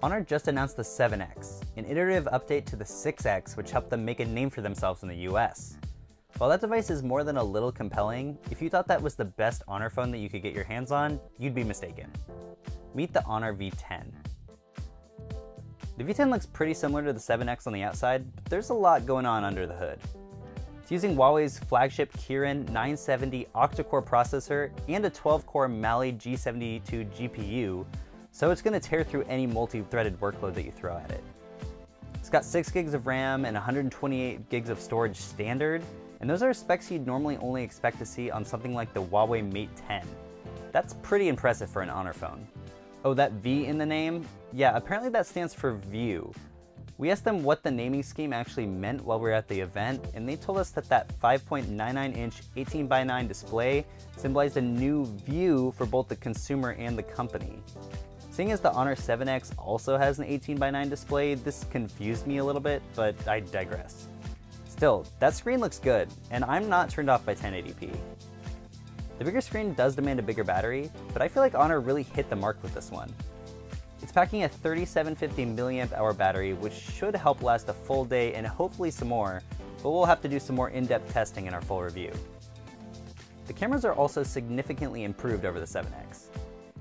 Honor just announced the 7X, an iterative update to the 6X which helped them make a name for themselves in the US. While that device is more than a little compelling, if you thought that was the best Honor phone that you could get your hands on, you'd be mistaken. Meet the Honor V10. The V10 looks pretty similar to the 7X on the outside, but there's a lot going on under the hood. It's using Huawei's flagship Kirin 970 octa-core processor and a 12-core Mali G72 GPU, so it's going to tear through any multi-threaded workload that you throw at it. It's got 6 gigs of RAM and 128 gigs of storage standard, and those are specs you'd normally only expect to see on something like the Huawei Mate 10. That's pretty impressive for an Honor phone. Oh, that V in the name? Yeah, apparently that stands for View. We asked them what the naming scheme actually meant while we were at the event, and they told us that 5.99-inch 18:9 display symbolized a new view for both the consumer and the company. Seeing as the Honor 7X also has an 18:9 display, this confused me a little bit, but I digress. Still, that screen looks good, and I'm not turned off by 1080p. The bigger screen does demand a bigger battery, but I feel like Honor really hit the mark with this one. It's packing a 3750 mAh battery, which should help last a full day and hopefully some more, but we'll have to do some more in-depth testing in our full review. The cameras are also significantly improved over the 7X.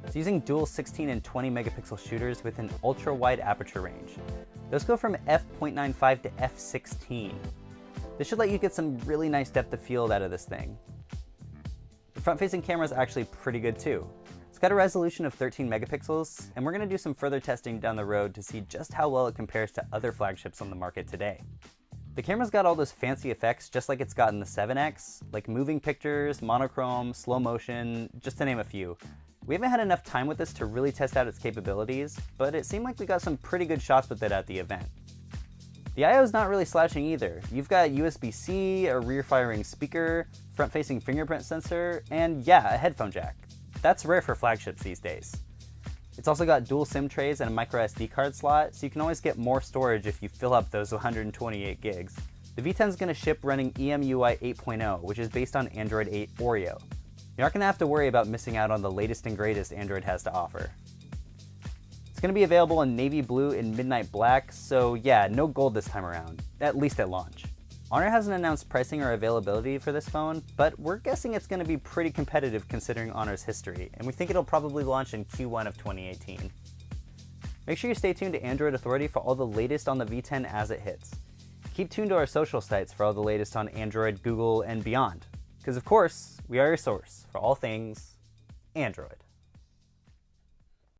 It's using dual 16 and 20 megapixel shooters with an ultra-wide aperture range. Those go from f.95 to f16. This should let you get some really nice depth of field out of this thing. The front-facing camera is actually pretty good too. It's got a resolution of 13 megapixels, and we're going to do some further testing down the road to see just how well it compares to other flagships on the market today. The camera's got all those fancy effects just like it's got in the 7X, like moving pictures, monochrome, slow motion, just to name a few. We haven't had enough time with this to really test out its capabilities, but it seemed like we got some pretty good shots with it at the event. The I/O's not really slouching either. You've got USB-C, a rear-firing speaker, front-facing fingerprint sensor, and yeah, a headphone jack. That's rare for flagships these days. It's also got dual SIM trays and a micro SD card slot, so you can always get more storage if you fill up those 128 gigs. The V10 is going to ship running EMUI 8.0, which is based on Android 8 Oreo. You're not going to have to worry about missing out on the latest and greatest Android has to offer. It's going to be available in navy blue and midnight black, so yeah, no gold this time around, at least at launch. Honor hasn't announced pricing or availability for this phone, but we're guessing it's going to be pretty competitive considering Honor's history, and we think it'll probably launch in Q1 of 2018. Make sure you stay tuned to Android Authority for all the latest on the V10 as it hits. Keep tuned to our social sites for all the latest on Android, Google, and beyond. Because of course, we are your source for all things Android.